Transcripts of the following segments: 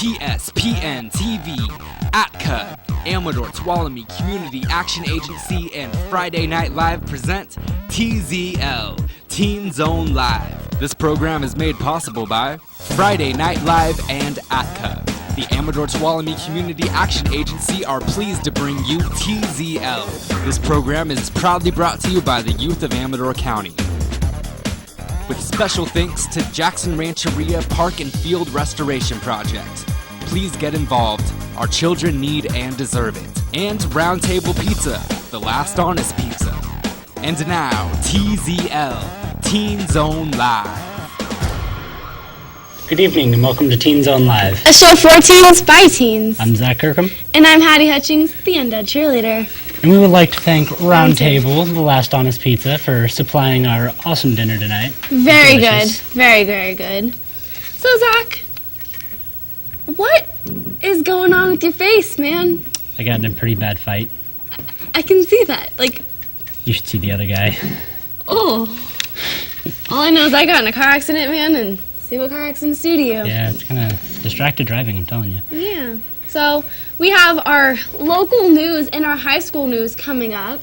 TSPN TV, ATCA, Amador Tuolumne Community Action Agency, and Friday Night Live present TZL, Teen Zone Live. This program is made possible by Friday Night Live and ATCA. The Amador Tuolumne Community Action Agency are pleased to bring you TZL. This program is proudly brought to you by the youth of Amador County. With special thanks to Jackson Rancheria Park and Field Restoration Project. Please get involved. Our children need and deserve it. And Round Table Pizza, the last honest pizza. And now, TZL, Teen Zone Live. Good evening and welcome to Teen Zone Live. A show for teens by teens. I'm Zach Kirkham. And I'm Hattie Hutchings, the undead cheerleader. And we would like to thank Round Table, the last honest pizza, for supplying our awesome dinner tonight. Very good. Very, very good. So, Zach, what is going on with your face, man? I got in a pretty bad fight. I can see that. You should see the other guy. Oh. All I know is I got in a car accident, man, and see what car accidents do to you. Yeah, it's kind of distracted driving, I'm telling you. Yeah. So, we have our local news and our high school news coming up,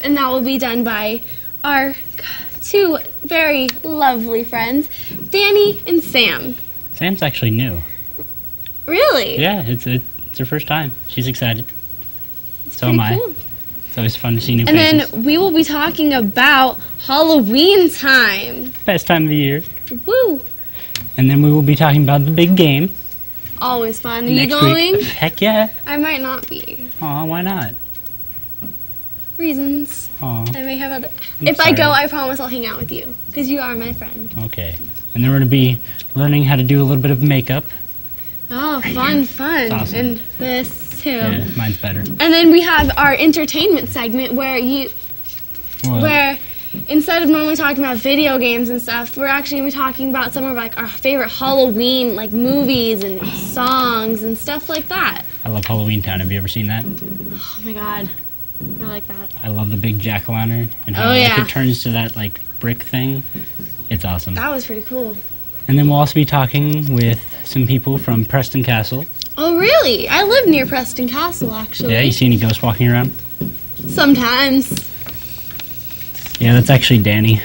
and that will be done by our two very lovely friends, Danny and Sam. Sam's actually new. Really? Yeah, it's her first time. She's excited. That's So am I. cool. It's always fun to see new And faces. then we will be talking about Halloween time. Best time of the year. Woo! And then we will be talking about the big game. Always fun. Are you next going? week. Heck yeah. I might not be. Aw, why not? Reasons. Aw, I may have other. I'm If I go, sorry. I promise I'll hang out with you because you are my friend. okay. And then we're going to be learning how to do a little bit of makeup. Oh, fun. It's awesome. And this too. Yeah, mine's better. And then we have our entertainment segment where Well, instead of normally talking about video games and stuff, we're actually going to be talking about some of our favorite Halloween movies and songs and stuff like that. I love Halloween Town. Have you ever seen that? Oh my god. I like that. I love the big jack-o'-lantern and how Oh, yeah. it turns to that brick thing. It's awesome. That was pretty cool. And then we'll also be talking with some people from Preston Castle. Oh really? I live near Preston Castle actually. Yeah, you see any ghosts walking around? Sometimes. Yeah, that's actually Danny.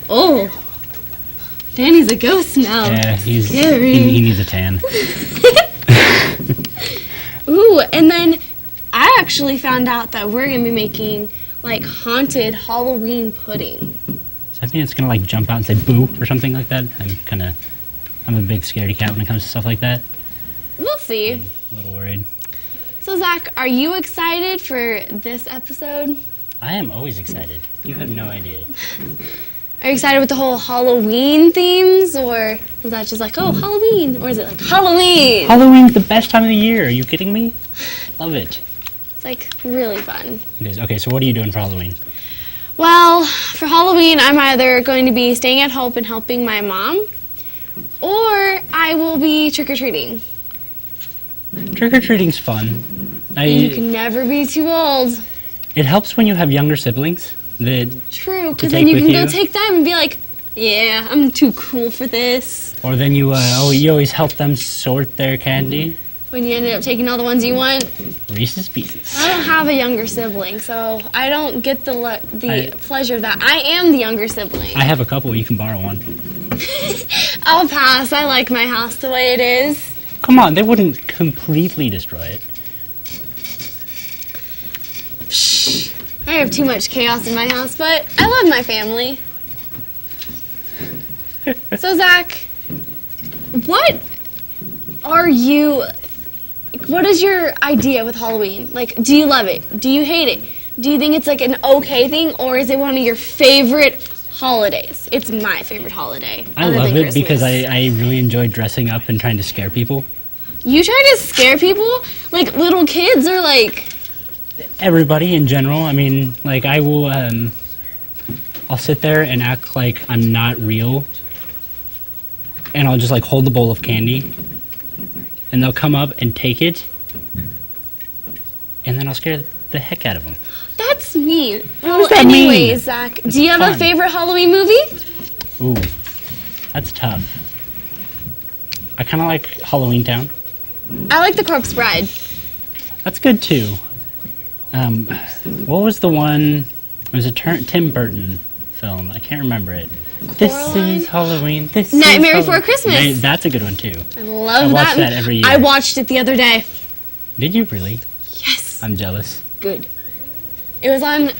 Oh. Danny's a ghost now. Yeah, he Scary. needs a tan. Ooh, and then I actually found out that we're going to be making haunted Halloween pudding. Does that mean it's gonna jump out and say boo or something like that? I'm a big scaredy cat when it comes to stuff like that. We'll see. A little worried. So Zach, are you excited for this episode? I am always excited. You have no idea. Are you excited with the whole Halloween themes, or is that just oh, Halloween? Or is it Halloween? Halloween's the best time of the year. Are you kidding me? Love it. It's really fun. It is. Okay, so what are you doing for Halloween? Well, for Halloween, I'm either going to be staying at home and helping my mom, or I will be trick-or-treating. Trick-or-treating's fun. You can never be too old. It helps when you have younger siblings. True, to because then take you can with go you. take them and be yeah, I'm too cool for this. Or then you always help them sort their candy. When you ended up taking all the ones you want. Reese's Pieces. I don't have a younger sibling, so I don't get the pleasure of that. I am the younger sibling. I have a couple. You can borrow one. I'll pass. I like my house the way it is. Come on, they wouldn't completely destroy it. Shh. I have too much chaos in my house, but I love my family. So, Zach, what is your idea with Halloween? Do you love it? Do you hate it? Do you think it's an okay thing, or is it one of your favorite holidays? It's my favorite holiday. I other love than it because Christmas. I really enjoy dressing up and trying to scare people. You try to scare people? Little kids or Everybody in general. I mean, I will, I'll sit there and act like I'm not real. And I'll just hold the bowl of candy. And they'll come up and take it. And then I'll scare the heck out of them. That's mean. How Well, does that mean? anyways, Zach, do you have a Fun. favorite Halloween movie? Ooh, that's tough. I kind of like Halloween Town. I like The Corpse Bride. That's good too. What was the one? It was a Tim Burton film. I can't remember it. This is Halloween. This Nightmare is Before Christmas. That's a good one too. I love I watch that every year. I watched it the other day. Did you really? Yes. I'm jealous. Good. It was on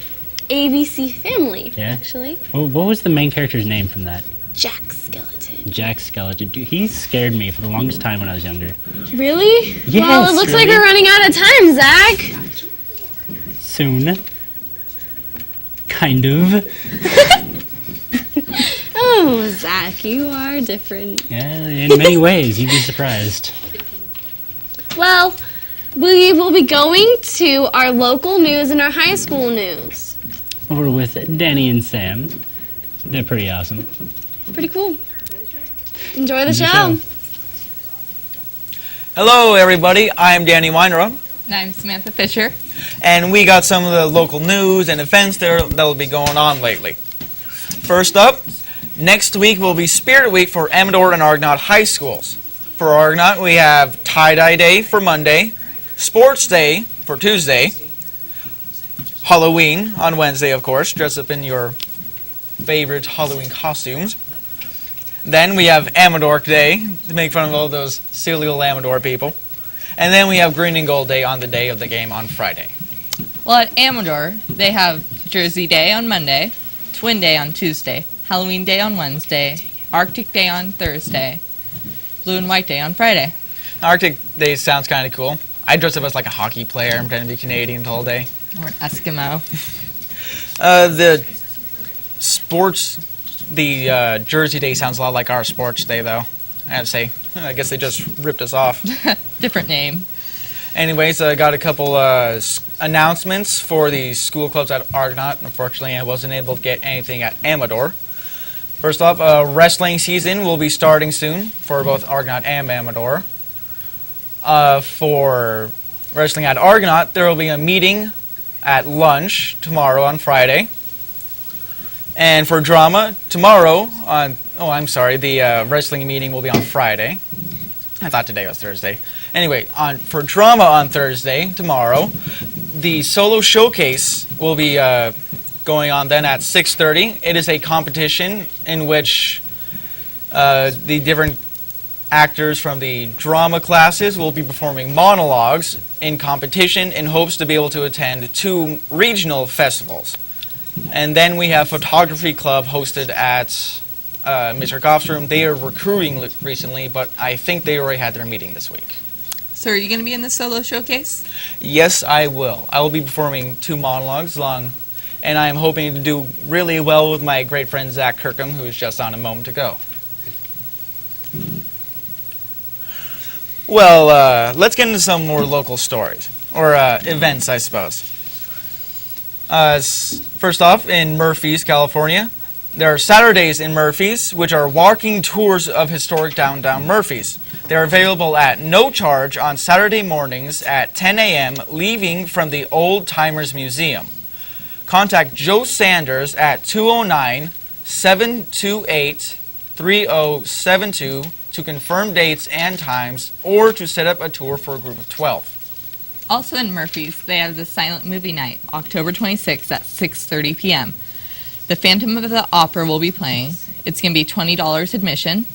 ABC Family, Yeah? actually. What was the main character's name from that? Jack Skeleton. Jack Skeleton. Dude, he scared me for the longest time when I was younger. Really? Yes, well, it looks like really. we're running out of time, Zach. Soon. Kind of. Oh, Zach, you are different. Yeah, in many ways. You'd be surprised. Well, we will be going to our local news and our high school news. We're with Danny and Sam. They're pretty awesome. Pretty cool. Enjoy the Enjoy show. the show. Hello, everybody. I'm Danny Weinrub, And I'm Samantha Fisher. and we got some of the local news and events that will be going on lately. First up, next week will be Spirit Week for Amador and Argonaut High Schools. For Argonaut, we have Tie-Dye Day for Monday, Sports Day for Tuesday, Halloween on Wednesday, of course, dress up in your favorite Halloween costumes. Then we have Amador Day to make fun of all those silly little Amador people. And then we have Green and Gold Day on the day of the game on Friday. Well, at Amador, they have Jersey Day on Monday, Twin Day on Tuesday, Halloween Day on Wednesday, Arctic Day on Thursday, Blue and White Day on Friday. Arctic Day sounds kind of cool. I dress up as like a hockey player. I'm trying to be Canadian the whole day. Or an Eskimo. The Jersey Day sounds a lot like our Sports Day, though. I have to say, I guess they just ripped us off. Different name. Anyways, I got a couple announcements for the school clubs at Argonaut. Unfortunately, I wasn't able to get anything at Amador. First off, wrestling season will be starting soon for both Argonaut and Amador. For wrestling at Argonaut, there will be a meeting at lunch tomorrow on Friday. And for drama, tomorrow the wrestling meeting will be on Friday. I thought today was Thursday. Anyway, for drama on Thursday, tomorrow, the solo showcase will be going on then at 6:30. It is a competition in which the different actors from the drama classes will be performing monologues in competition in hopes to be able to attend 2 regional festivals. And then we have photography club hosted at Mr. Goff's room. They are recruiting recently, but I think they already had their meeting this week. So are you going to be in the solo showcase? Yes, I will. I will be performing 2 monologues long, and I am hoping to do really well with my great friend Zach Kirkham, who is just on a moment ago. Well, let's get into some more local stories, or events, I suppose. First off, in Murphys, California, there are Saturdays in Murphys, which are walking tours of historic downtown Murphys. They're available at no charge on Saturday mornings at 10 a.m., leaving from the Old Timers Museum. Contact Joe Sanders at 209-728-3072 to confirm dates and times, or to set up a tour for a group of 12. Also in Murphy's, they have the Silent Movie Night, October 26th at 6:30 p.m. The Phantom of the Opera will be playing. It's going to be $20 admission.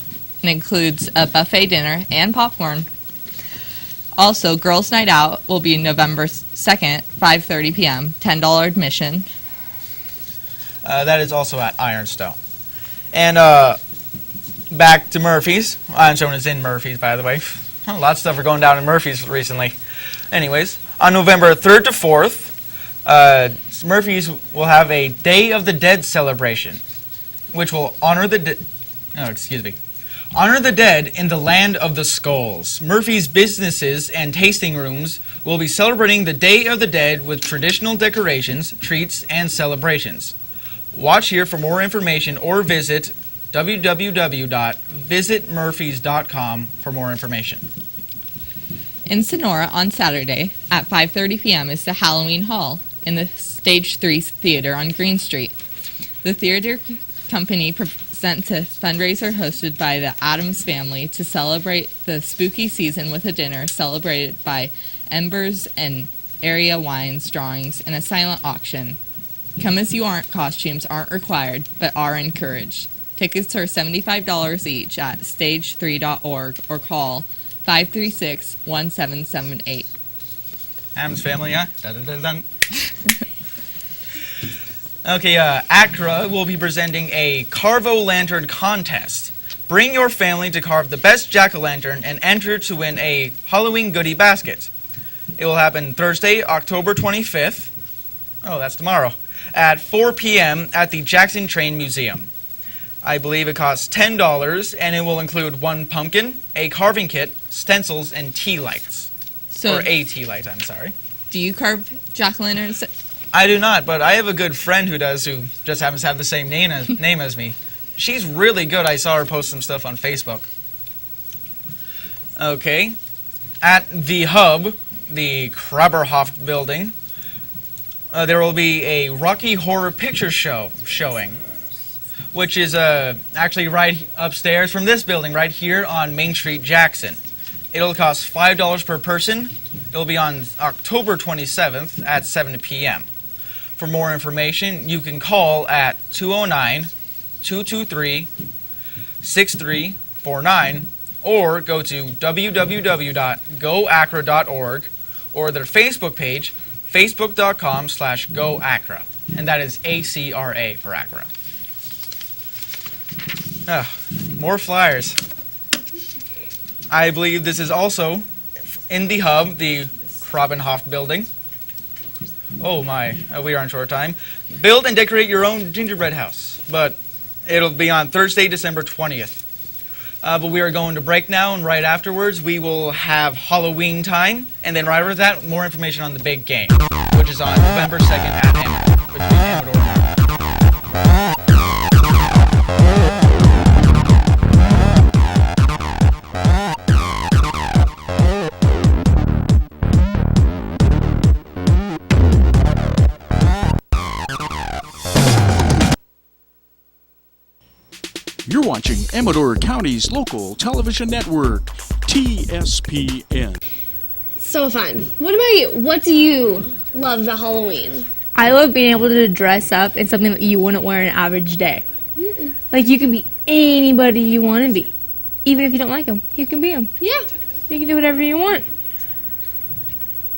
It includes a buffet dinner and popcorn. Also, Girls' Night Out will be November 2nd, 5:30 p.m., $10 admission. That is also at Ironstone. And back to Murphy's. Ironstone is in Murphy's, by the way. A lot of stuff are going down in Murphy's recently. Anyways, on November 3rd to 4th, Murphy's will have a Day of the Dead celebration, which will honor the dead in the land of the skulls. Murphy's businesses and tasting rooms will be celebrating the Day of the Dead with traditional decorations, treats, and celebrations. Watch here for more information or visit www.visitmurphys.com for more information. In Sonora on Saturday at 5:30 p.m. is the Halloween Hall in the Stage 3 Theater on Green Street. The theater company presents presents a fundraiser hosted by the Addams family to celebrate the spooky season with a dinner celebrated by embers and area wines, drawings, and a silent auction. Come as you aren't costumes aren't required, but are encouraged. Tickets are $75 each at stage3.org or call 536-1778. Adam's family, huh? Dun-dun-dun-dun. Okay, Accra will be presenting a Carvo Lantern contest. Bring your family to carve the best jack-o'-lantern and enter to win a Halloween goodie basket. It will happen Thursday, October 25th. Oh, that's tomorrow. At 4 p.m. at the Jackson Train Museum. I believe it costs $10, and it will include one pumpkin, a carving kit, stencils, and tea lights. So, or a tea light, I'm sorry. do you carve jack-o'-lanterns? I do not, but I have a good friend who does, who just happens to have the same name as me. She's really good. I saw her post some stuff on Facebook. Okay. At the Hub, the Krabberhoft building, there will be a Rocky Horror Picture Show showing, which is actually right upstairs from this building, right here on Main Street, Jackson. It'll cost $5 per person. It'll be on October 27th at 7 p.m. For more information, you can call at 209-223-6349 or go to www.goacra.org or their Facebook page, facebook.com/goacra. And that is ACRA for Accra. More flyers. I believe this is also in the Hub, the Krabbenhof building. Oh my, we are on short time. Build and decorate your own gingerbread house, but it'll be on Thursday, December 20th. But we are going to break now, and right afterwards we will have Halloween time, and then right after that, more information on the big game, which is on November 2nd at Amador, between Amador and Amador. You're watching Amador County's local television network, TSPN. So fun. What about you? What do you love about Halloween? I love being able to dress up in something that you wouldn't wear an average day. Like, you can be anybody you want to be. Even if you don't like them, you can be them. Yeah. You can do whatever you want.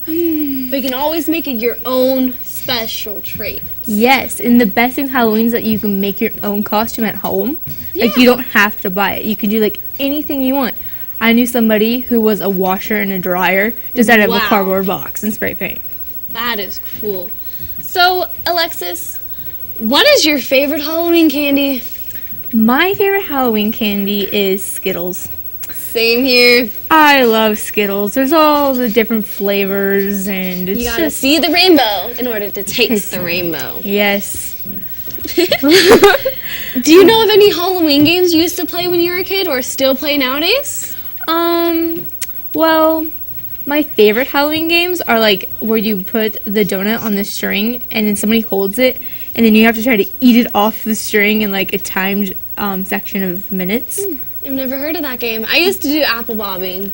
But you can always make it your own special trait. Yes, and the best thing with Halloween is that you can make your own costume at home. Like, you don't have to buy it. You can do, like, anything you want. I knew somebody who was a washer and a dryer just out of a cardboard box and spray paint. That is cool. So, Alexis, what is your favorite Halloween candy? My favorite Halloween candy is Skittles. Same here. I love Skittles. There's all the different flavors, and it's You gotta just... see the rainbow in order to taste the rainbow. Yes. Do you know of any Halloween games you used to play when you were a kid or still play nowadays? Well, my favorite Halloween games are like where you put the donut on the string and then somebody holds it and then you have to try to eat it off the string in like a timed section of minutes. I've never heard of that game. I used to do apple bobbing.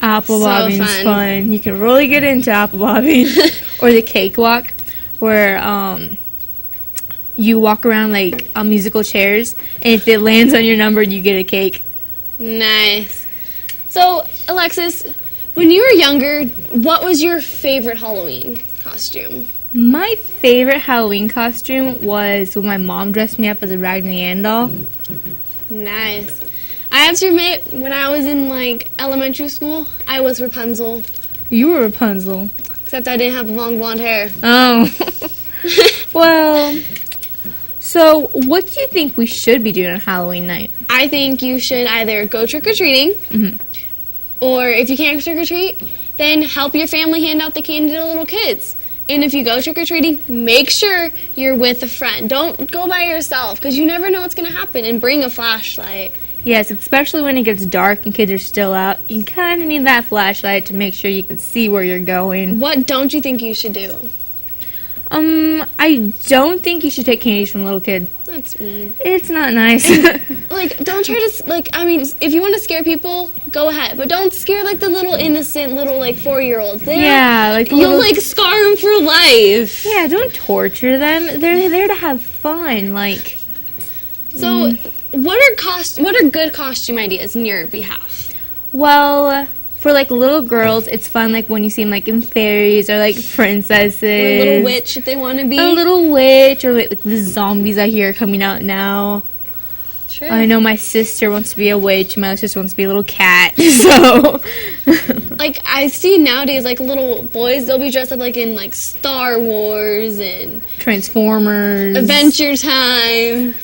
Apple So bobbing's fun. You can really get into apple bobbing. Or the cakewalk, where you walk around like on musical chairs, and if it lands on your number, you get a cake. Nice. So, Alexis, when you were younger, what was your favorite Halloween costume? My favorite Halloween costume was when my mom dressed me up as a Raggedy Ann doll. Nice. I have to admit, when I was in like elementary school, I was Rapunzel. You were Rapunzel. Except I didn't have the long blonde hair. Oh. Well, so what do you think we should be doing on Halloween night? I think you should either go trick-or-treating, or if you can't trick-or-treat, then help your family hand out the candy to little kids. And if you go trick-or-treating, make sure you're with a friend. Don't go by yourself, because you never know what's going to happen, and bring a flashlight. Yes, especially when it gets dark and kids are still out. You kind of need that flashlight to make sure you can see where you're going. What don't you think you should do? I don't think you should take candies from a little kid. That's mean. It's not nice. Like, don't try to, like, I mean, if you want to scare people, go ahead. But don't scare, like, the little innocent little, like, 4-year-olds. Yeah, like You'll, like, scar them for life. Yeah, don't torture them. They're there to have fun, like. So, what are good costume ideas in your behalf? Well, for like little girls, it's fun like when you see them like in fairies or like princesses. Or a little witch if they want to be. A little witch or like the zombies I hear are coming out now. True. I know my sister wants to be a witch. My other sister wants to be a little cat. So, Like, I see nowadays, like, little boys, they'll be dressed up, like, in, like, Star Wars and Transformers, Adventure Time,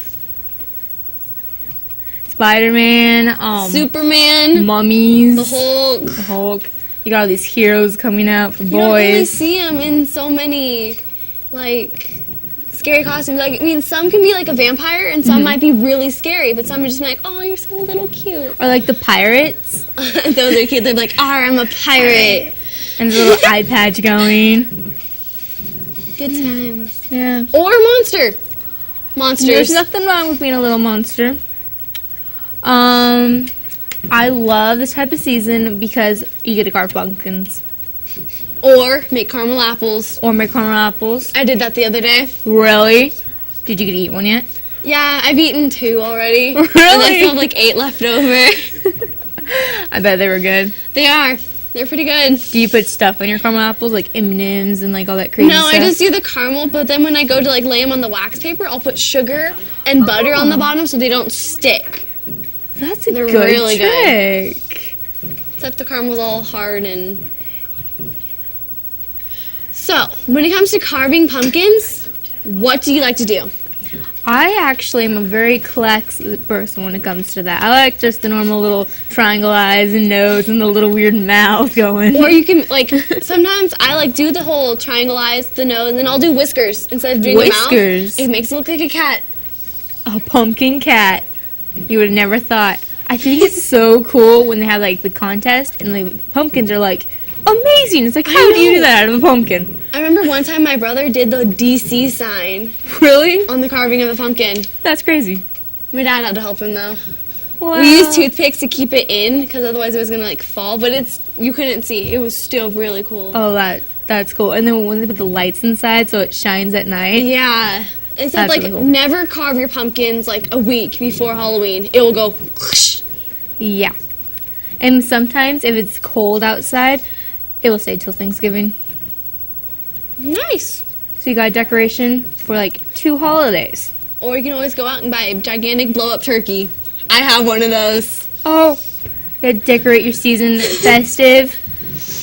Spider-Man, Superman, mummies, the Hulk. Hulk. You got all these heroes coming out for You don't really boys. see them in so many, like, scary costumes. Like, I mean, some can be, like, a vampire, and some might be really scary, but some are just like, oh, you're so little cute. Or like the pirates. Those are cute. They're like, I'm a pirate. And the little eye patch going. Good times. Yeah. Or monster. Monsters. There's nothing wrong with being a little monster. I love this type of season because you get to carve pumpkins. Or make caramel apples. Or make caramel apples. I did that the other day. Really? Did you get to eat one yet? Yeah, I've eaten 2 already. Really? And I still have like 8 left over. I bet they were good. They are. They're pretty good. Do you put stuff on your caramel apples, like M&Ms and like all that crazy No, stuff? I just do the caramel, but then when I go to like lay them on the wax paper, I'll put sugar and butter on the bottom so they don't stick. That's a They're good really good. trick. Except the caramel's all hard and... So, when it comes to carving pumpkins, what do you like to do? I actually am a very collective person when it comes to that. I like just the normal little triangle eyes and nose and the little weird mouth going. Or you can, like, sometimes I, like, do the whole triangle eyes, the nose, and then I'll do whiskers instead of doing the mouth. Whiskers? It makes it look like a cat. A pumpkin cat. You would have never thought. I think it's so cool when they have, like, the contest and the pumpkins are, like, amazing. It's like, how do you do that out of a pumpkin? I remember one time my brother did the DC sign Really? on the carving of a pumpkin. That's crazy. My dad had to help him, though. Wow. We used toothpicks to keep it in because otherwise it was going to, like, fall. But you couldn't see. It was still really cool. Oh, that's cool. And then when they put the lights inside so it shines at night. Yeah. It said, That's like, really cool. never carve your pumpkins, like, a week before Halloween. It will go whoosh. Yeah. And sometimes if it's cold outside, it will stay till Thanksgiving. Nice. So you got a decoration for like 2 holidays. Or you can always go out and buy a gigantic blow-up turkey. I have one of those. Oh. You gotta decorate your season festive.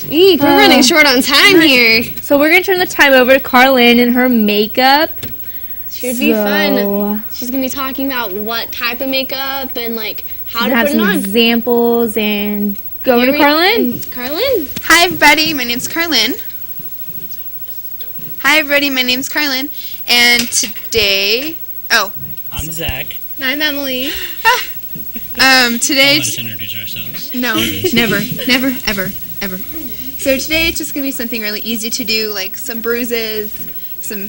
Eek, we're running short on time here. So we're gonna turn the time over to Carlin and her makeup. Should be fun. She's going to be talking about what type of makeup and, like, how to have put it some on. examples and go over to Carlin. Carlin? Hi everybody, my name's Carlin. Hi everybody, my name's Carlin. And today, I'm Zach. And I'm Emily. today, Let us introduce ourselves. no, never, ever. So today it's just gonna be something really easy to do, like some bruises, some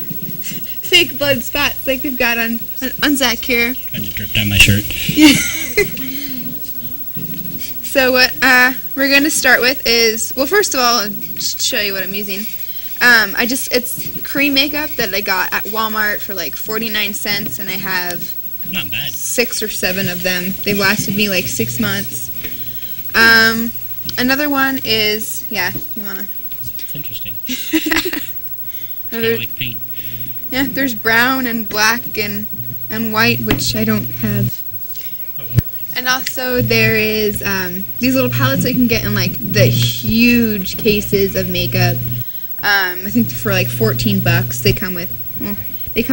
fake blood spots like we've got on Zach here. I just dripped down my shirt. So what we're going to start with is, well, first of all, I'll just show you what I'm using. It's cream makeup that I got at Walmart for like 49 cents, and I have Not bad. 6 or 7 of them. They've lasted me like 6 months. Another one is, you want to... It's interesting. It's kind of like paint. Yeah, there's brown and black and white, which I don't have. And also there is these little palettes that you can get in like the huge cases of makeup. I think for like $14 they come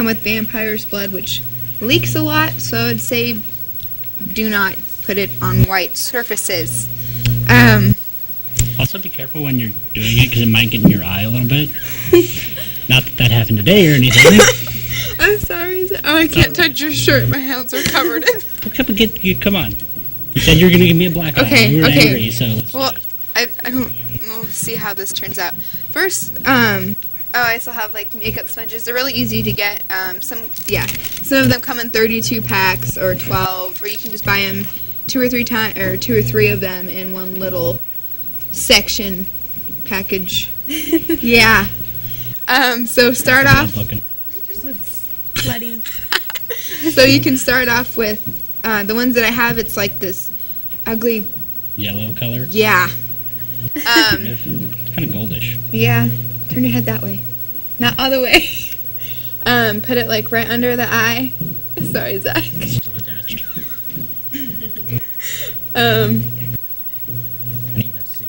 with vampire's blood, which leaks a lot, so I'd say do not put it on white surfaces. Also be careful when you're doing it because it might get in your eye a little bit. Not that happened today or anything. I'm sorry. Oh, I can't touch your shirt. My hands are covered in. Come on. You said you were going to give me a black eye. Okay, You were okay. angry, so let's Well, do it. I don't. We'll see how this turns out. First, I still have like makeup sponges. They're really easy to get. Some of them come in 32 packs or 12, or you can just buy them two or three of them in one little section package. Yeah. So start off. Bloody. So you can start off with the ones that I have. It's like this ugly Yellow color. Yeah. It's kind of goldish. Yeah. Turn your head that way. Not all the way. Put it like right under the eye. Sorry, Zach. Still attached. I need that C.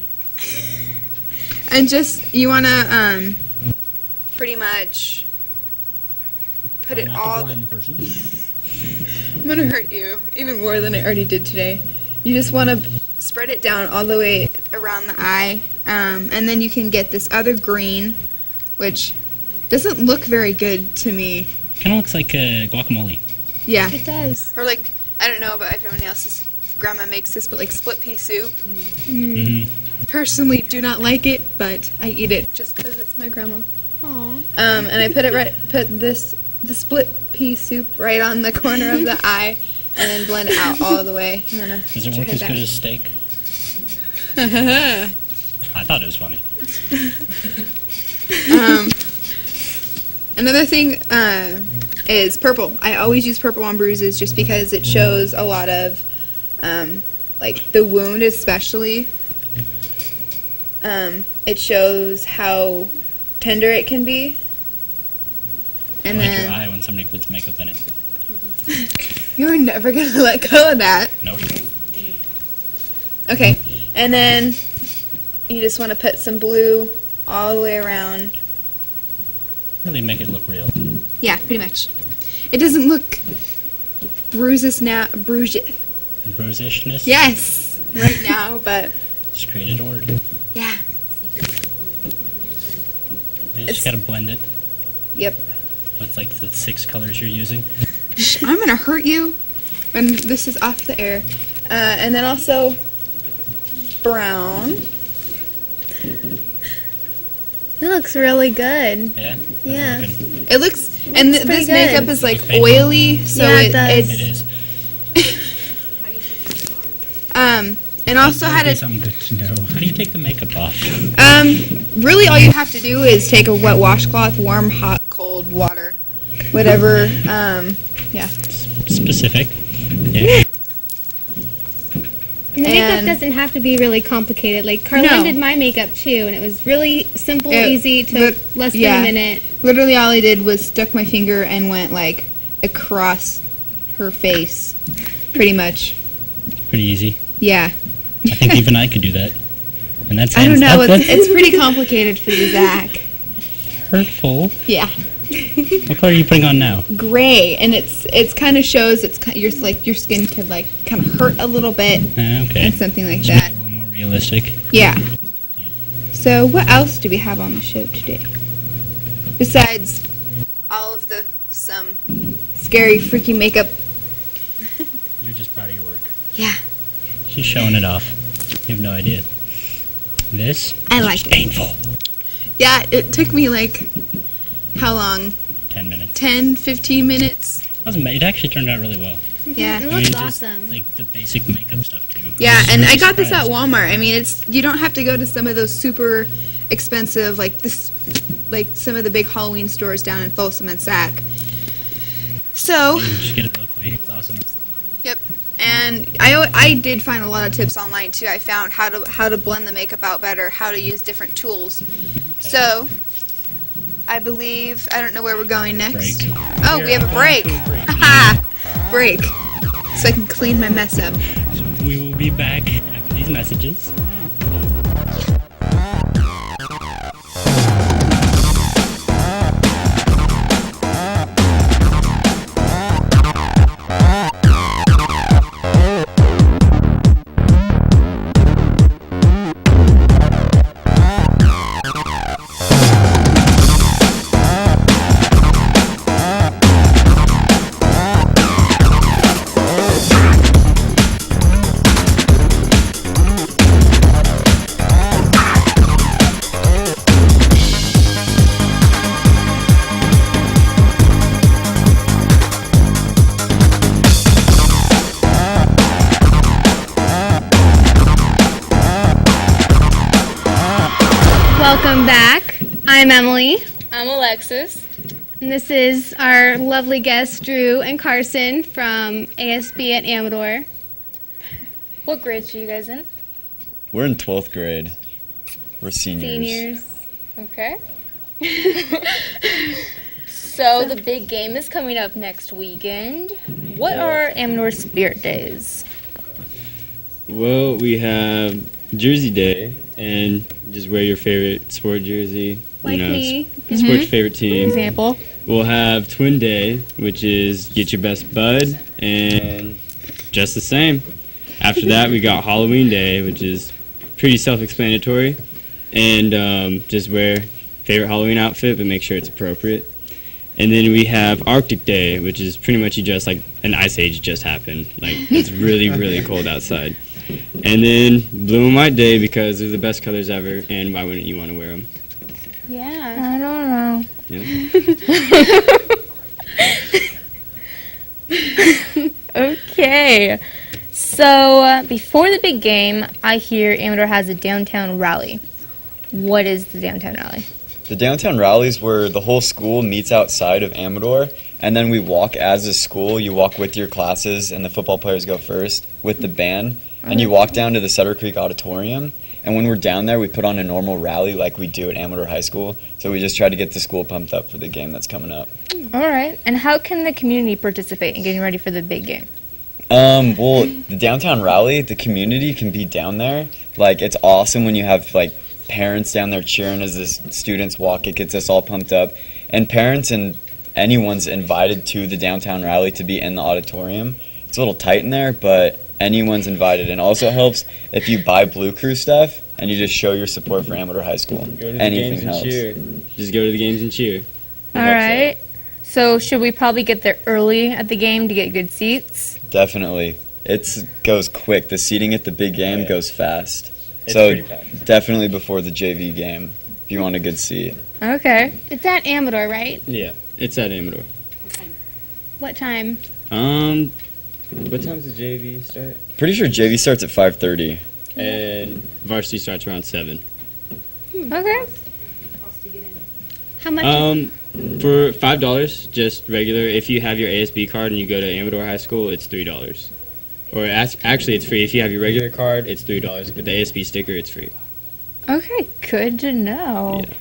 And just, you want to pretty much put it Not all. to blind the person. I'm going to hurt you even more than I already did today. You just want to spread it down all the way around the eye. And then you can get this other green, which doesn't look very good to me. Kind of looks like guacamole. Yeah. It does. Or like, I don't know about everyone else's grandma makes this, but like split pea soup. Mm-hmm. Personally do not like it, but I eat it just because it's my grandma. Aw. And I put the split pea soup right on the corner of the eye, and then blend it out all the way. Does it work as good as steak? I thought it was funny. Another thing is purple. I always use purple on bruises just because it shows a lot of, like the wound especially. It shows how tender it can be. And I like then your eye when somebody puts makeup in it. you're never gonna let go of that. Nope. Okay, and then you just want to put some blue all the way around. Really make it look real. Yeah, pretty much. It doesn't look bruisishness. Yes, right now, but Just created a word. yeah. You just gotta blend it Yep. with like the 6 colors you're using. I'm gonna hurt you when this is off the air. And then also brown. It looks really good. Yeah? Yeah. How's it looking? It looks, and Looks pretty this makeup good. is like Looks painful. oily, so Yeah, it does. It it's is. and also That had would be a something good to know. How do you take the makeup off? really all you have to do is take a wet washcloth, warm, hot, cold water, whatever. Yeah. Specific. Yeah. And the makeup And- doesn't have to be really complicated. Like Carlin No. did my makeup too, and it was really simple, It- easy, took but- less yeah. than a minute. Literally all I did was stuck my finger and went like across her face, pretty much. Pretty easy. Yeah. I think even I could do that. And that's I don't know. that's It's pretty complicated for you, Zach. hurtful. Yeah. What color are you putting on now? Gray, and it's kind of shows your skin could like kind of hurt a little bit Okay. and something like Just make that. it a little more realistic. Yeah. So what else do we have on the show today? Besides all of some scary, freaky makeup. You're just proud of your work. Yeah. She's showing it off. You have no idea. This I is like just it. painful. Yeah, it took me like how long? 10 minutes. 10, 15 minutes. It actually turned out really well. Yeah. It I looks mean, just, awesome. like the basic makeup stuff too. Yeah, was and really I got this at surprised. Walmart. I mean, you don't have to go to some of those super expensive like some of the big Halloween stores down in Folsom and Sac. So, You can just get it locally. It's awesome. yep. And I did find a lot of tips online too. I found how to blend the makeup out better, how to use different tools. So, I don't know where we're going next. Break. Oh, we have a break. Haha. Break. So I can clean my mess up. We will be back after these messages. Welcome back. I'm Emily, I'm Alexis. and this is our lovely guests, Drew and Carson from ASB at Amador. What grades are you guys in? We're in 12th grade. We're seniors. Okay. So the big game is coming up next weekend. What are Amador Spirit Days? Well, we have Jersey Day, and just wear your favorite sport jersey. Like me. Support your favorite team. Example. We'll have Twin Day, which is get your best bud, and just the same. After that, we got Halloween Day, which is pretty self-explanatory, and just wear favorite Halloween outfit, but make sure it's appropriate. And then we have Arctic Day, which is pretty much you dress like an ice age just happened. Like, it's really, really cold outside. And then Blue and White Day, because they're the best colors ever, and why wouldn't you want to wear them? Yeah. I don't know. Yeah. Okay. So before the big game, I hear Amador has a downtown rally. What is the downtown rally? The downtown rallies where the whole school meets outside of Amador, and then we walk as a school. You walk with your classes, and the football players go first with the band, and you walk down to the Sutter Creek Auditorium. And when we're down there, we put on a normal rally like we do at Amador High School. So we just try to get the school pumped up for the game that's coming up. All right. And how can the community participate in getting ready for the big game? Well, the downtown rally, the community can be down there. Like, it's awesome when you have, like, parents down there cheering as the students walk. It gets us all pumped up. And parents and anyone's invited to the downtown rally to be in the auditorium. It's a little tight in there, but anyone's invited. And also helps if you buy Blue Crew stuff and you just show your support for Amador High School. Go to the Anything games and helps. cheer. Just go to the games and cheer. All right. So should we probably get there early at the game to get good seats? Definitely. It goes quick. The seating at the big game Yeah. goes fast. It's So pretty packed. definitely before the JV game if you want a good seat. Okay. It's at Amador, right? Yeah, it's at Amador. What time? What time does the JV start? Pretty sure JV starts at 5:30. And varsity starts around 7. Okay. How much? For $5, just regular. If you have your ASB card and you go to Amador High School, it's $3. Or actually, it's free. If you have your regular card, it's $3. But the ASB sticker, it's free. Okay. Good to know. Yeah.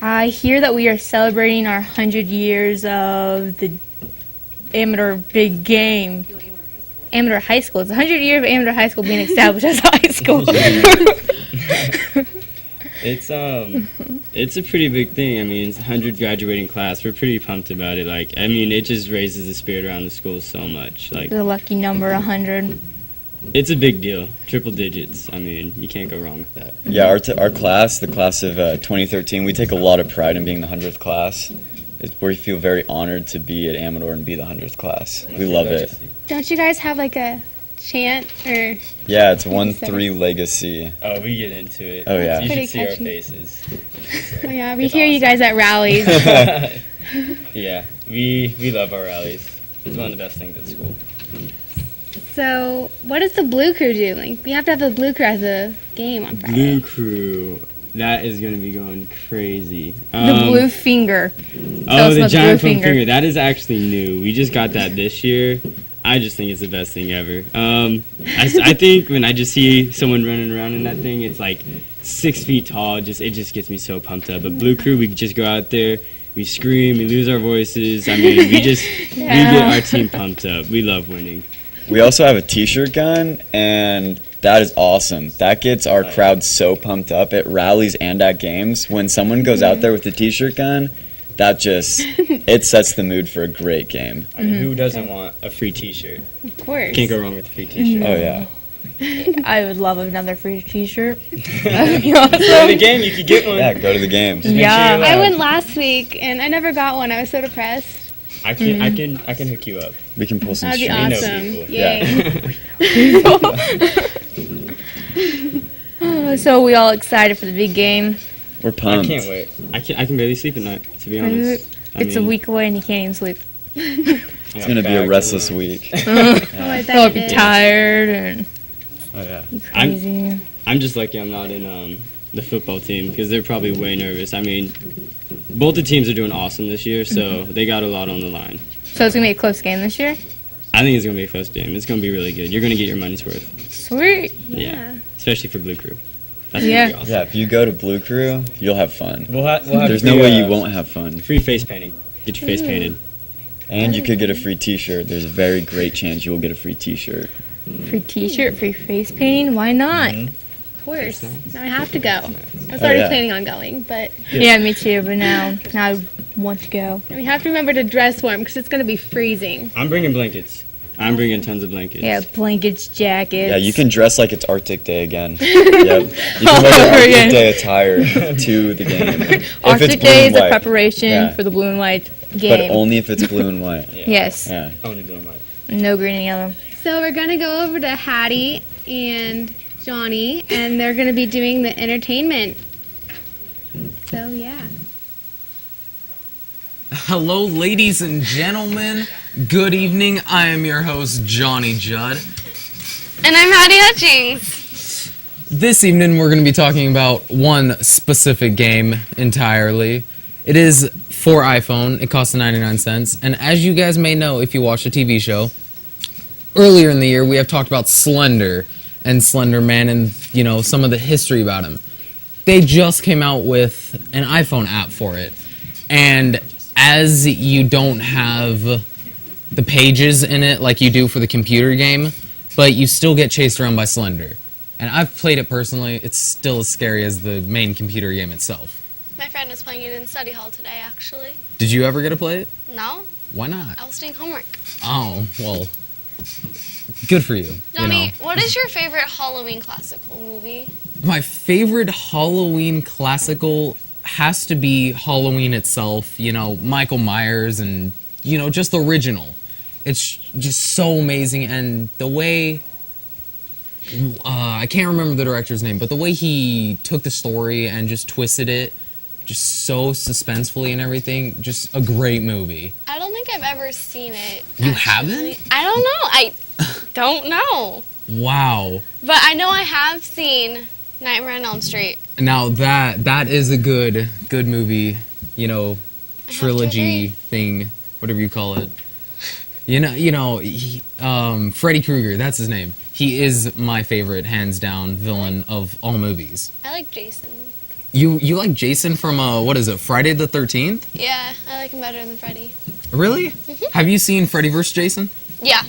I hear that we are celebrating our 100 years of the Amador big game. Amador High School. It's 100 years of Amador High School being established as a high school. It's a pretty big thing. I mean, it's 100 graduating class. We're pretty pumped about it. Like, I mean, it just raises the spirit around the school so much. Like, The lucky number 100. it's a big deal. Triple digits. I mean, you can't go wrong with that. Yeah, our class, the class of 2013, we take a lot of pride in being the 100th class. We feel very honored to be at Amador and be the 100th class. We love it. Don't you guys have like a chant or? Yeah, it's 1-3 legacy. Oh, we get into it. Oh, yeah. You Pretty should see our catchy. faces. Oh yeah, we It's hear you awesome. guys at rallies. Yeah, we love our rallies. It's one of the best things at school. So, what does the Blue Crew do? Like, we have to have the Blue Crew at the game on Friday. Blue Crew. That is going to be going crazy. The blue finger. Tell Oh, us the about the giant blue foam finger. finger. That is actually new. We just got that this year. I just think it's the best thing ever. I think when I just see someone running around in that thing, it's like 6 feet tall. It just gets me so pumped up. But Blue Crew, we just go out there, we scream, we lose our voices. I mean, we get our team pumped up. We love winning. We also have a t-shirt gun, and that is awesome. That gets our crowd so pumped up at rallies and at games. When someone goes out there with a t-shirt gun, that just, it sets the mood for a great game. I mean, who doesn't want a free T-shirt? Of course. Can't go wrong with a free T-shirt. Oh, yeah. I would love another free t-shirt. That'd be Go awesome. to the game, you could get one. Yeah, go to the games. Make sure Yeah. you're I loud. went last week and I never got one. I was so depressed. I can hook you up. We can pull some That'd be strings. awesome. Yeah. Yay. So we all excited for the big game. We're I pumped. can't wait. I can barely sleep at night, to be honest. It's a week away and you can't even sleep. It's going to be a restless week. Oh, I bet I'll it be is. tired and Oh yeah. crazy. I'm just lucky I'm not in the football team because they're probably way nervous. I mean, both the teams are doing awesome this year, so they got a lot on the line. So it's gonna be a close game this year. I think it's going to be a close game. It's going to be really good. You're going to get your money's worth. Sweet. Yeah. Especially for Blue Crew. That's Yeah. going to be awesome. Yeah, if you go to Blue Crew, you'll have fun. We'll have There's no way you won't have fun. Free face painting. Get your face painted. And you could get a free t-shirt. There's a very great chance you will get a free t-shirt. Free T-shirt, free face painting. Why not? Of course. Now I have to go. I was Oh, already yeah. planning on going, but Yeah, me too. But now I want to go. we have to remember to dress warm because it's going to be freezing. I'm bringing blankets. I'm bringing tons of blankets. Yeah, blankets, jackets. Yeah, you can dress like it's Arctic Day again. Yep. You can wear your over Arctic again. Day attire to the game. If it's Arctic blue Day and is a white. preparation Yeah. for the blue and white But game. only if it's blue and white. Yes. Yeah. Only blue and white. No green and yellow. So we're going to go over to Hattie and Johnny, and they're going to be doing the entertainment. So, yeah. Hello, ladies and gentlemen. Good evening. I am your host, Johnny Judd. And I'm Hattie Hutchings. This evening, we're going to be talking about one specific game entirely. It is for iPhone. It costs 99 cents. And as you guys may know, if you watch a TV show, earlier in the year, we have talked about Slender and Slender Man and, you know, some of the history about him. They just came out with an iPhone app for it. And as you don't have the pages in it like you do for the computer game, but you still get chased around by Slender. And I've played it personally. It's still as scary as the main computer game itself. My friend was playing it in study hall today, actually. Did you ever get to play it? No, Why not? I was doing homework. Oh, well, good for you. Johnny, You know. what is your favorite Halloween classical movie? My favorite Halloween classical has to be Halloween itself, you know, Michael Myers and, you know, just the original. It's just so amazing, and the way, I can't remember the director's name, but the way he took the story and just twisted it, just so suspensefully and everything, just a great movie. I don't think I've ever seen it. You actually. haven't? I don't know. I don't know. Wow. But I know I have seen Nightmare on Elm Street. Now that is a good movie, you know, trilogy thing, whatever you call it. Freddy Krueger, that's his name. He is my favorite, hands down, villain of all movies. I like Jason. You like Jason from what is it, Friday the 13th? Yeah, I like him better than Freddy. Really? Have you seen Freddy vs. Jason? Yeah.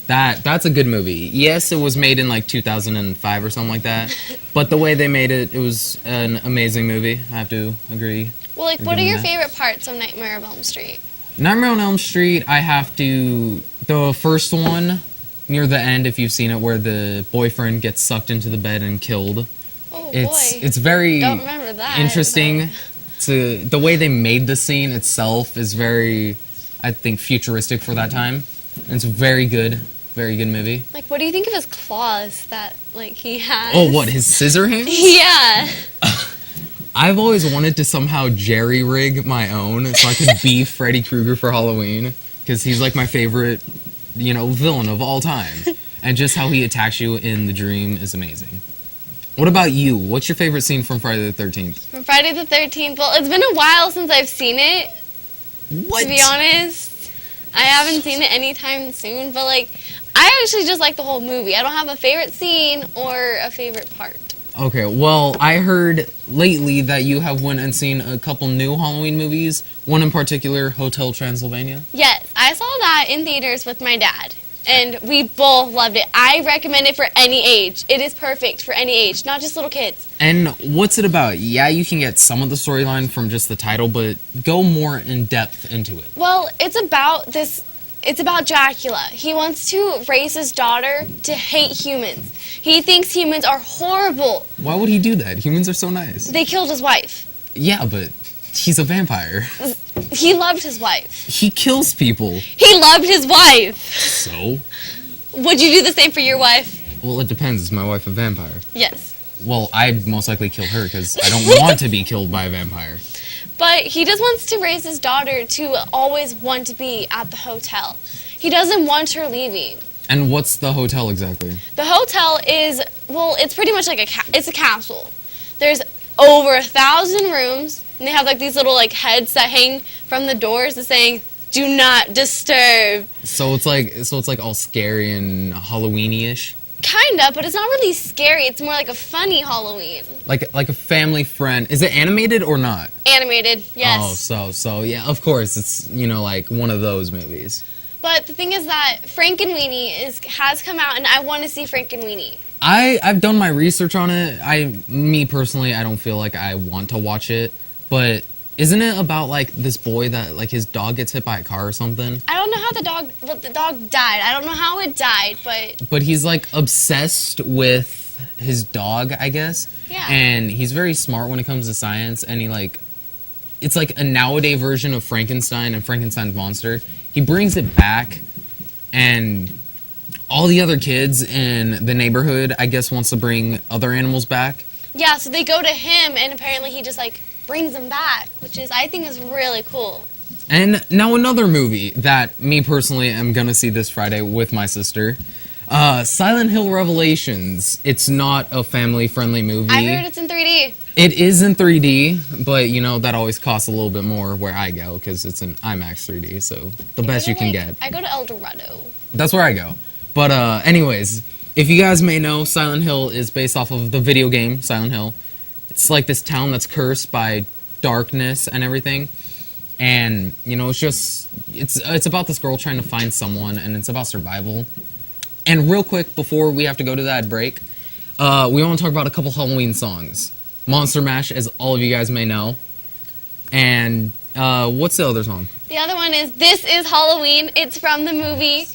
That's a good movie. Yes, it was made in like 2005 or something like that, but the way they made it, it was an amazing movie. I have to agree. Well, like, You're what are doing your that. favorite parts of Nightmare on Elm Street? Nightmare on Elm Street, the first one, near the end, if you've seen it, where the boyfriend gets sucked into the bed and killed. Oh, It's boy. it's very Don't remember that. interesting. The way they made the scene itself is very, I think, futuristic for that time. And it's very good movie. Like, what do you think of his claws that, like, he has? Oh, what, his scissor hands? Yeah. I've always wanted to somehow jerry-rig my own so I could be Freddy Krueger for Halloween, because he's like my favorite, you know, villain of all time. And just how he attacks you in the dream is amazing. What about you? What's your favorite scene from Friday the 13th? From Friday the 13th. Well, it's been a while since I've seen it. What? To be honest, I haven't seen it anytime soon, but, like, I actually just like the whole movie. I don't have a favorite scene or a favorite part. Okay, well, I heard lately that you have went and seen a couple new Halloween movies. One in particular, Hotel Transylvania. Yes, I saw that in theaters with my dad, and we both loved it. I recommend it for any age. It is perfect for any age, not just little kids. And what's it about? Yeah, you can get some of the storyline from just the title, but go more in depth into it. Well, it's about Dracula. He wants to raise his daughter to hate humans. He thinks humans are horrible. Why would he do that? Humans are so nice. They killed his wife. Yeah, but he's a vampire. He loved his wife. He kills people. He loved his wife. So? Would you do the same for your wife? Well, it depends. Is my wife a vampire? Yes. Well, I'd most likely kill her because I don't want to be killed by a vampire. But he just wants to raise his daughter to always want to be at the hotel. He doesn't want her leaving. And what's the hotel exactly? The hotel is, well, it's pretty much like it's a capsule. There's over 1,000 rooms, and they have like these little like heads that hang from the doors that saying, "Do not disturb." So it's like all scary and Halloween-ish. Kinda, but it's not really scary. It's more like a funny Halloween. Like a family friend. Is it animated or not? Animated, yes. Oh, so yeah, of course it's like one of those movies. But the thing is that Frankenweenie has come out, and I want to see Frankenweenie. I've done my research on it. Me personally, I don't feel like I want to watch it, but isn't it about like this boy that like his dog gets hit by a car or something? I don't know how the dog died. I don't know how it died, But he's like obsessed with his dog, I guess. Yeah. And he's very smart when it comes to science, and it's like a nowadays version of Frankenstein and Frankenstein's monster. He brings it back, and all the other kids in the neighborhood, I guess, wants to bring other animals back. yeah. So they go to him, and apparently he just like brings them back, which I think is really cool. And now another movie that me personally am gonna see this Friday with my sister. Silent Hill Revelations. It's not a family-friendly movie. I heard it's in 3D. It is in 3D, but that always costs a little bit more where I go because it's in IMAX 3D, so the best you can get. I go to El Dorado. That's where I go. But anyways, if you guys may know, Silent Hill is based off of the video game Silent Hill. It's like this town that's cursed by darkness and everything. And, it's about this girl trying to find someone, and it's about survival. And real quick, before we have to go to that break, we want to talk about a couple Halloween songs. Monster Mash, as all of you guys may know. And what's the other song? The other one is This Is Halloween. It's from the movie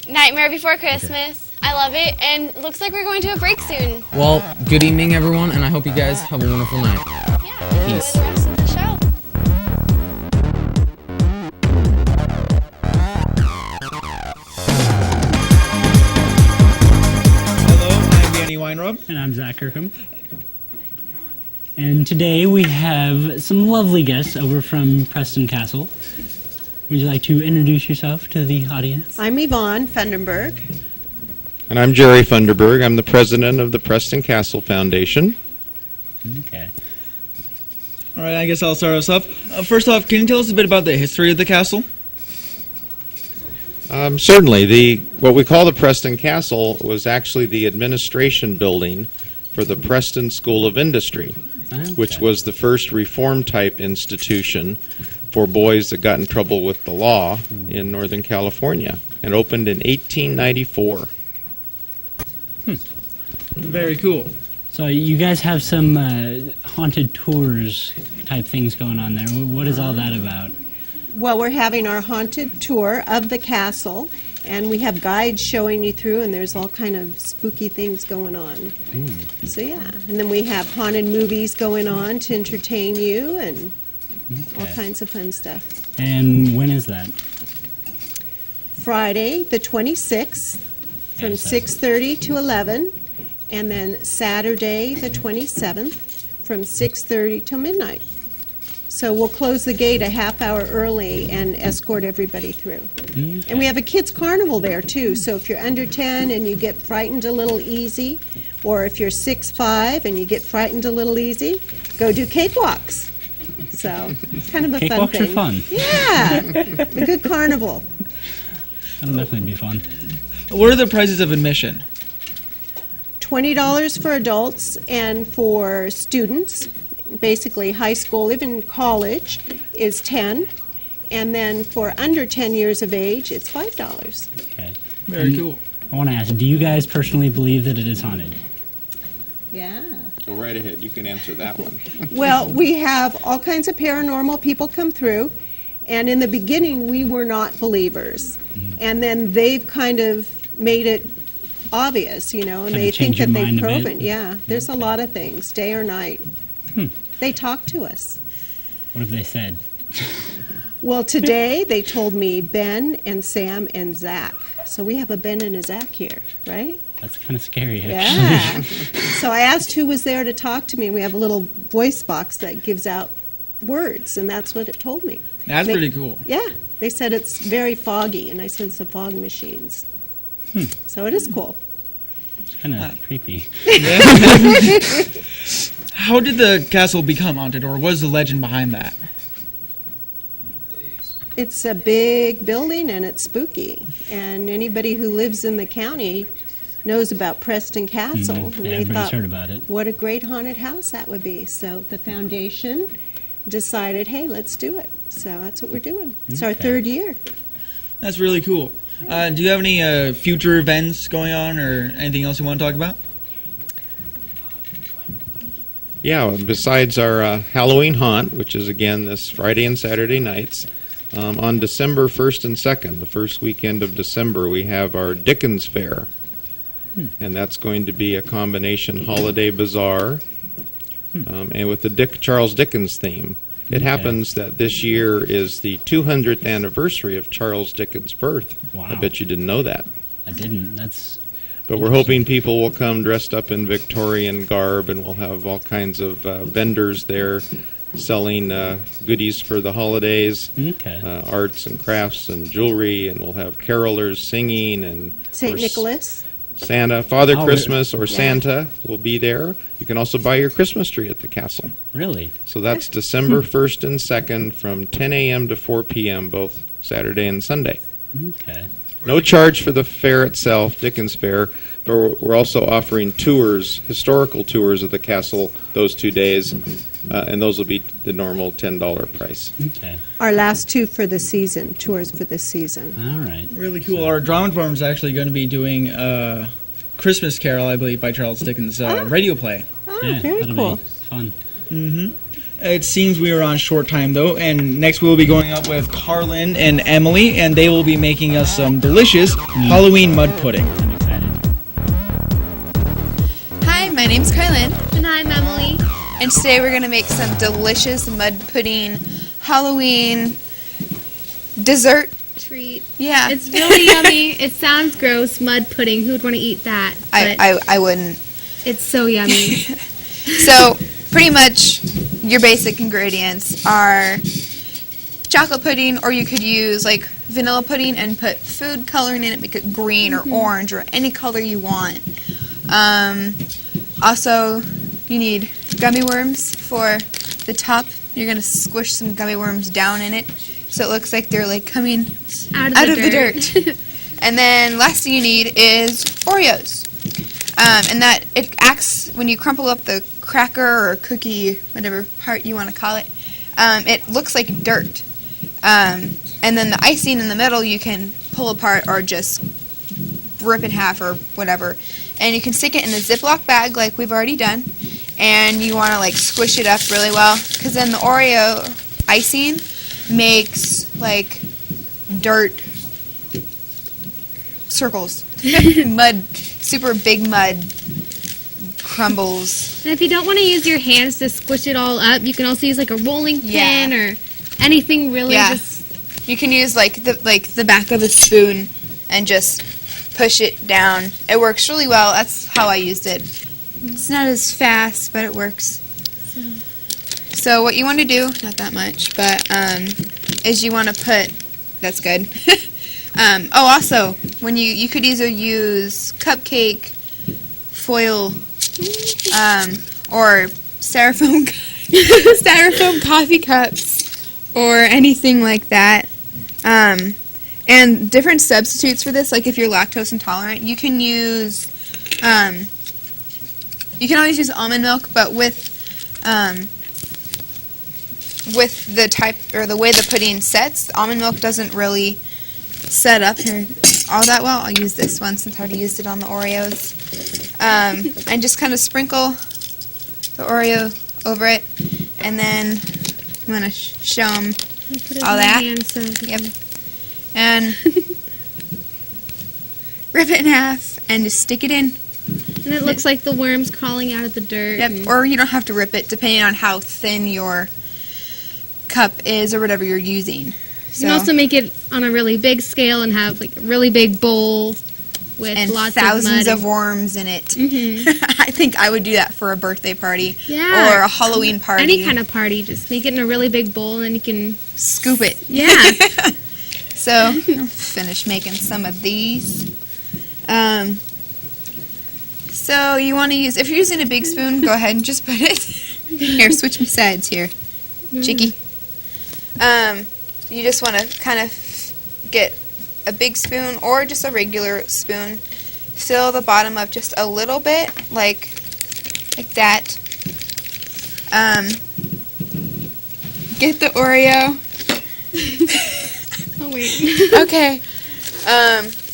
Nightmare Before Christmas. Okay. I love it, and looks like we're going to a break soon. Well, good evening, everyone, and I hope you guys have a wonderful night. Yeah, peace. Enjoy the rest of the show. Hello, I'm Danny Weinrob. And I'm Zach Kirkham. And today we have some lovely guests over from Preston Castle. Would you like to introduce yourself to the audience? I'm Yvonne Funderburg. And I'm Jerry Funderburg. I'm the president of the Preston Castle Foundation. Okay. All right, I guess I'll start us off. First off, can you tell us a bit about the history of the castle? Certainly. What we call the Preston Castle was actually the administration building for the Preston School of Industry, which was the first reform-type institution for boys that got in trouble with the law in Northern California, and opened in 1894. Very cool. So you guys have some haunted tours type things going on there. What is all that about? Well, we're having our haunted tour of the castle, and we have guides showing you through, and there's all kind of spooky things going on. So yeah, and then we have haunted movies going on to entertain you, and all kinds of fun stuff. And when is that? Friday, the 26th, from 6:30 to 11, and then Saturday, the 27th, from 6:30 till midnight. So we'll close the gate a half hour early and escort everybody through. Okay. And we have a kids carnival there too, so if you're under 10 and you get frightened a little easy, or if you're 6'5" and you get frightened a little easy, go do cakewalks. So it's kind of a fun thing. Cakewalks are fun. Yeah, a good carnival. That'll definitely be fun. What are the prices of admission? $20 for adults, and for students, basically high school, even college, is $10. And then for under 10 years of age, it's $5. Okay. Very cool. I want to ask, do you guys personally believe that it is haunted? Yeah. Go right ahead. You can answer that one. Well, we have all kinds of paranormal people come through, and in the beginning we were not believers. And then they've kind of made it obvious, and they think that they've proven. Yeah, there's a lot of things, day or night. They talk to us. What have they said? Well, today they told me Ben and Sam and Zach. So we have a Ben and a Zach here, right? That's kind of scary, actually. Yeah. So I asked who was there to talk to me. We have a little voice box that gives out words, and that's what it told me. That's pretty cool. Yeah. They said it's very foggy, and I said it's the fog machines. So it is cool. It's kind of creepy. How did the castle become haunted, or what is the legend behind that? It's a big building and it's spooky. And anybody who lives in the county knows about Preston Castle. And Yeah, they everybody's thought, heard about it. what a great haunted house that would be. So the foundation decided, hey, let's do it. So that's what we're doing. It's our Okay. 3rd year. That's really cool. Do you have any future events going on, or anything else you want to talk about? Yeah, besides our Halloween haunt, which is again this Friday and Saturday nights, on December 1st and 2nd, the first weekend of December, we have our Dickens Fair. And that's going to be a combination holiday bazaar and with the Charles Dickens theme. It happens that this year is the 200th anniversary of Charles Dickens' birth. Wow. I bet you didn't know that. I didn't. That's. But we're hoping people will come dressed up in Victorian garb, and we'll have all kinds of vendors there selling goodies for the holidays, arts and crafts and jewelry, and we'll have carolers singing and St. Nicholas. Santa, Father Oh, Christmas or yeah. Santa will be there. You can also buy your Christmas tree at the castle. Really? So that's December 1st and 2nd from 10 a.m. to 4 p.m. both Saturday and Sunday. Okay. No charge for the fair itself, Dickens Fair, but we're also offering tours, historical tours of the castle those 2 days, and those will be the normal $10 price. Okay. Our last 2 for the season, tours for this season. All right. Really cool. Our drama department is actually going to be doing Christmas Carol, I believe, by Charles Dickens radio play. Oh, Yeah, very that'll cool. be fun. It seems we are on short time, though, and next we will be going up with Carlin and Emily, and they will be making us some delicious Halloween mud pudding. I'm excited. Hi, my name's Carlin, And I'm Emily. and today we're going to make some delicious mud pudding Halloween dessert. Treat. Yeah, It's really yummy. It sounds gross. Mud pudding. Who would want to eat that? But I wouldn't. it's so yummy. So, pretty much your basic ingredients are chocolate pudding, or you could use like vanilla pudding and put food coloring in it, make it green or orange or any color you want. Also, you need gummy worms for the top. You're going to squish some gummy worms down in it so it looks like they're like coming out of the dirt. And then last thing you need is Oreos. And that it acts when you crumple up the cracker or cookie, whatever part you want to call it. It looks like dirt. And then the icing in the middle you can pull apart or just rip in half or whatever. And you can stick it in a Ziploc bag like we've already done. And you want to like squish it up really well, because then the Oreo icing makes like dirt circles. Mud, super big mud crumbles. And if you don't want to use your hands to squish it all up, you can also use like a rolling pin or anything really. Yeah. Just You can use like the back of a spoon and just push it down. It works really well. That's how I used it. It's not as fast, but it works. So what you want to do, not that much, but is you want to put, that's good. Also, when you could either use cupcake foil or styrofoam coffee cups or anything like that. And different substitutes for this, like if you're lactose intolerant, you can use, you can always use almond milk, but with the type or the way the pudding sets, the almond milk doesn't really set up here all that well. I'll use this one since I already used it on the Oreos. And just kind of sprinkle the Oreo over it, and then I'm going to show them put it all in my that. hand so Yep. And rip it in half and just stick it in. And it looks like the worms crawling out of the dirt. Yep. Or you don't have to rip it, depending on how thin your cup is or whatever you're using. You So, can also make it on a really big scale and have like a really big bowl with and lots thousands of of mud. worms in it. Mhm. I think I would do that for a birthday party Yeah. or a Halloween party. Any kind of party. Just make it in a really big bowl and then you can Scoop it. Yeah. So, I'll finish making some of these. So you want to use, if you're using a big spoon, go ahead and just put it. Here, switch me sides here, Chicky. You just want to kind of get a big spoon or just a regular spoon. Fill the bottom up just a little bit, like that. Get the Oreo. Oh wait. Okay.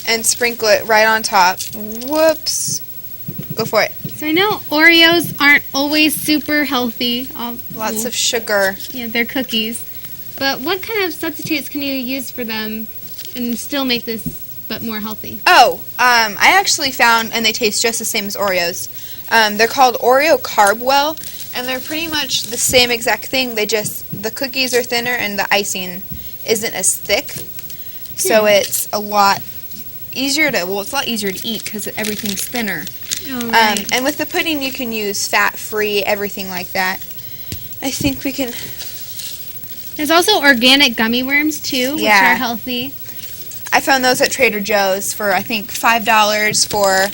And sprinkle it right on top. Whoops. Go for it. So I know Oreos aren't always super healthy. Lots of sugar. Yeah, they're cookies. But what kind of substitutes can you use for them and still make this but more healthy? Oh, I actually found, and they taste just the same as Oreos. They're called Oreo Carbwell, and they're pretty much the same exact thing. The cookies are thinner and the icing isn't as thick. So it's a lot easier to eat because everything's thinner. Right. And with the pudding, you can use fat-free, everything like that. I think we can... There's also organic gummy worms too, which Yeah. are healthy. I found those at Trader Joe's for, I think, $5 for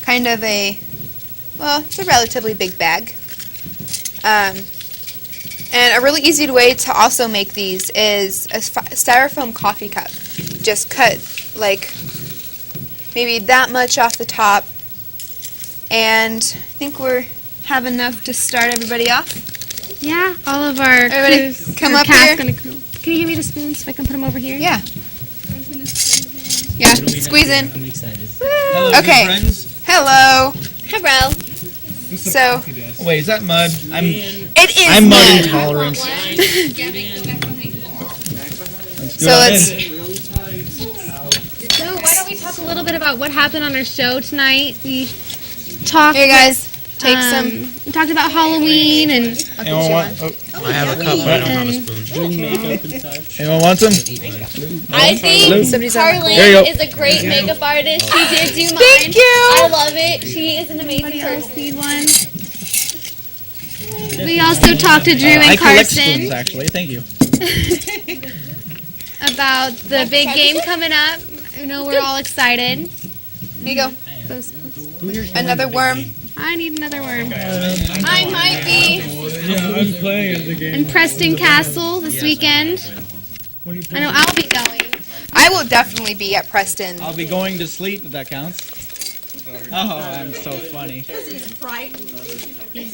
kind of it's a relatively big bag. And a really easy way to also make these is a styrofoam coffee cup. Just cut, maybe that much off the top. And I think we have enough to start everybody off. Yeah, all of our Everybody crews, come our up cast here. Can you give me the spoons so I can put them over here? Yeah. Yeah, squeeze in. I'm excited. Okay. Hello. Hello. So, Wait, is that mud? it is I'm mud mud. intolerant. So let's... So why don't we talk a little bit about what happened on our show tonight? We talked. Here, guys. Take some. We talked about Halloween and Anyone want? Oh, I have a cup, but I don't have a spoon. Doing makeup and such. anyone want some? I think Somebody's on the Carlin There you go. is a great makeup artist. She did do mine. Thank you. I love it. She is an amazing person. Need one. We also talked to Drew I and collect Carson spoons, actually. Thank you. about the big game coming up. I know we're all excited. Here you go. Another worm. I need another worm. I might be in Preston Castle this weekend. I know I'll be going. I will definitely be at Preston. I'll be going to sleep if that counts. Oh, I'm so funny. He's afraid. He's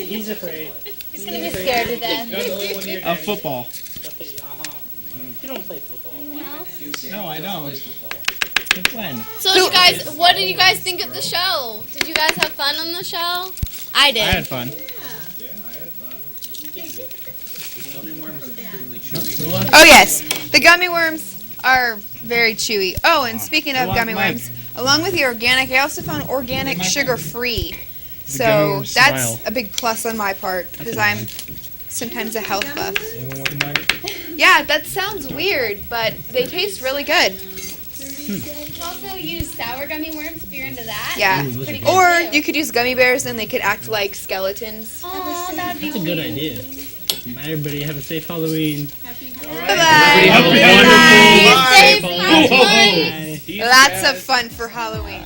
gonna be scared to death. Of football. You don't play football. No, I don't. Since when? So you guys, what did you guys think of the show? Did you guys have fun on the show? I did. I had fun. Oh, yes. The gummy worms are very chewy. Oh, and speaking of gummy worms, along with the organic, I also found organic sugar-free. So that's a big plus on my part because I'm sometimes a health buff. Yeah, that sounds weird, but they taste really good. You can also use sour gummy worms if you're into that. Yeah. Pretty good Or too. you could use gummy bears and they could act like skeletons. Aw, that'd be That's a good idea. Bye, everybody. Have a safe Halloween. Bye-bye. Wonderful. Safe, have fun. Lots of fun for Halloween.